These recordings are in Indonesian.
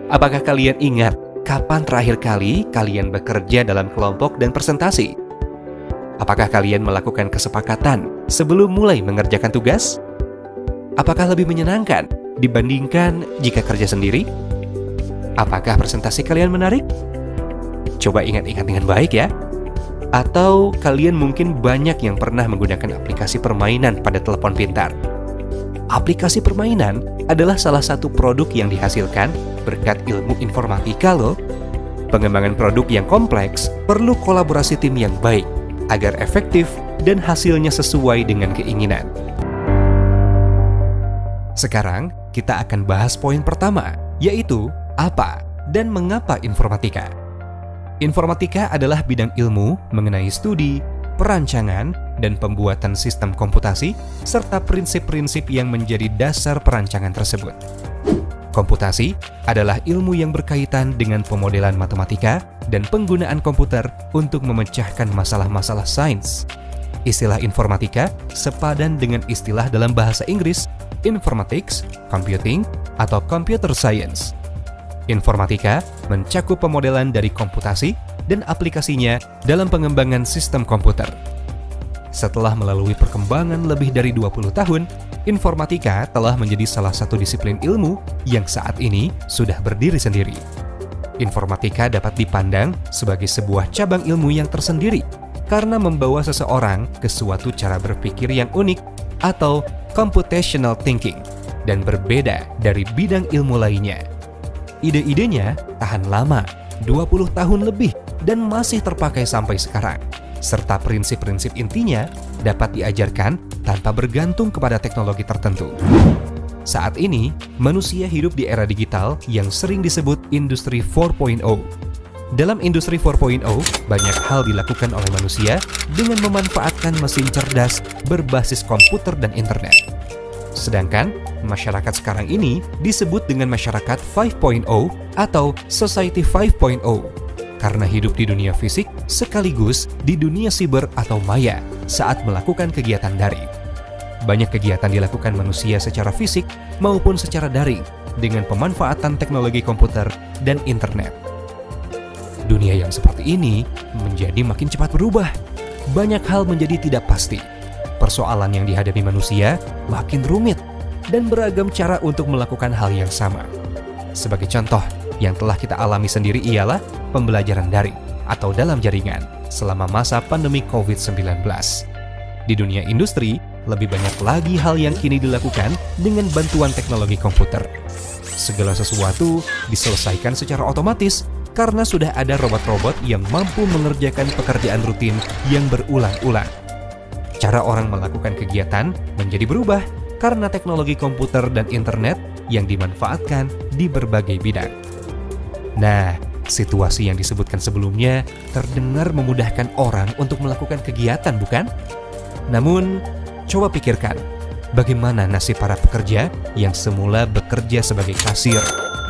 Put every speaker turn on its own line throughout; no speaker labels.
Apakah kalian ingat kapan terakhir kali kalian bekerja dalam kelompok dan presentasi? Apakah kalian melakukan kesepakatan sebelum mulai mengerjakan tugas? Apakah lebih menyenangkan dibandingkan jika kerja sendiri? Apakah presentasi kalian menarik? Coba ingat-ingat dengan baik ya. Atau kalian mungkin banyak yang pernah menggunakan aplikasi permainan pada telepon pintar. Aplikasi permainan adalah salah satu produk yang dihasilkan berkat ilmu informatika loh. Pengembangan produk yang kompleks perlu kolaborasi tim yang baik agar efektif dan hasilnya sesuai dengan keinginan. Sekarang kita akan bahas poin pertama, yaitu apa dan mengapa informatika. Informatika adalah bidang ilmu mengenai studi, perancangan, dan pembuatan sistem komputasi, serta prinsip-prinsip yang menjadi dasar perancangan tersebut. Komputasi adalah ilmu yang berkaitan dengan pemodelan matematika dan penggunaan komputer untuk memecahkan masalah-masalah sains. Istilah informatika sepadan dengan istilah dalam bahasa Inggris informatics, computing, atau computer science. Informatika mencakup pemodelan dari komputasi dan aplikasinya dalam pengembangan sistem komputer. Setelah melalui perkembangan lebih dari 20 tahun, informatika telah menjadi salah satu disiplin ilmu yang saat ini sudah berdiri sendiri. Informatika dapat dipandang sebagai sebuah cabang ilmu yang tersendiri karena membawa seseorang ke suatu cara berpikir yang unik atau computational thinking dan berbeda dari bidang ilmu lainnya. Ide-idenya tahan lama, 20 tahun lebih, dan masih terpakai sampai sekarang. Serta prinsip-prinsip intinya dapat diajarkan tanpa bergantung kepada teknologi tertentu. Saat ini, manusia hidup di era digital yang sering disebut Industri 4.0. Dalam Industri 4.0, banyak hal dilakukan oleh manusia dengan memanfaatkan mesin cerdas berbasis komputer dan internet. Sedangkan, masyarakat sekarang ini disebut dengan masyarakat 5.0 atau Society 5.0 karena hidup di dunia fisik sekaligus di dunia siber atau maya saat melakukan kegiatan daring. Banyak kegiatan dilakukan manusia secara fisik maupun secara daring dengan pemanfaatan teknologi komputer dan internet. Dunia yang seperti ini menjadi makin cepat berubah. Banyak hal menjadi tidak pasti. Persoalan yang dihadapi manusia makin rumit dan beragam cara untuk melakukan hal yang sama. Sebagai contoh, yang telah kita alami sendiri ialah pembelajaran daring atau dalam jaringan selama masa pandemi COVID-19. Di dunia industri, lebih banyak lagi hal yang kini dilakukan dengan bantuan teknologi komputer. Segala sesuatu diselesaikan secara otomatis karena sudah ada robot-robot yang mampu mengerjakan pekerjaan rutin yang berulang-ulang. Cara orang melakukan kegiatan menjadi berubah karena teknologi komputer dan internet yang dimanfaatkan di berbagai bidang. Nah, situasi yang disebutkan sebelumnya terdengar memudahkan orang untuk melakukan kegiatan, bukan? Namun, coba pikirkan, bagaimana nasib para pekerja yang semula bekerja sebagai kasir,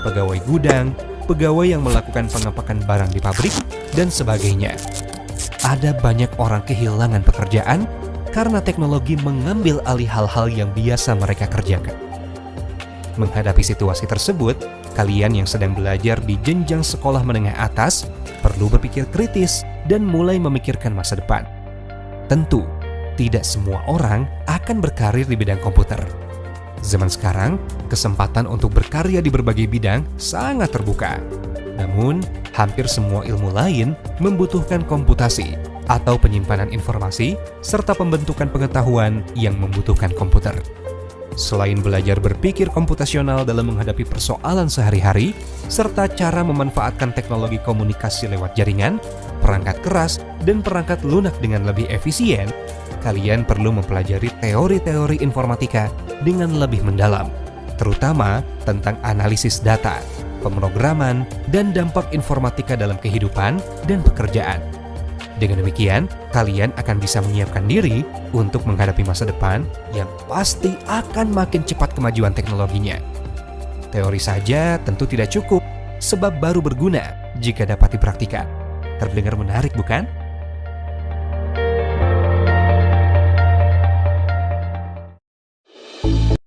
pegawai gudang, pegawai yang melakukan pengepakan barang di pabrik, dan sebagainya. Ada banyak orang kehilangan pekerjaan karena teknologi mengambil alih hal-hal yang biasa mereka kerjakan. Menghadapi situasi tersebut, kalian yang sedang belajar di jenjang sekolah menengah atas perlu berpikir kritis dan mulai memikirkan masa depan. Tentu, tidak semua orang akan berkarir di bidang komputer. Zaman sekarang, kesempatan untuk berkarya di berbagai bidang sangat terbuka. Namun, hampir semua ilmu lain membutuhkan komputasi atau penyimpanan informasi serta pembentukan pengetahuan yang membutuhkan komputer. Selain belajar berpikir komputasional dalam menghadapi persoalan sehari-hari, serta cara memanfaatkan teknologi komunikasi lewat jaringan, perangkat keras, dan perangkat lunak dengan lebih efisien, kalian perlu mempelajari teori-teori informatika dengan lebih mendalam, terutama tentang analisis data, pemrograman, dan dampak informatika dalam kehidupan dan pekerjaan. Dengan demikian, kalian akan bisa menyiapkan diri untuk menghadapi masa depan yang pasti akan makin cepat kemajuan teknologinya. Teori saja tentu tidak cukup, sebab baru berguna jika dapat dipraktikkan. Terdengar menarik, bukan?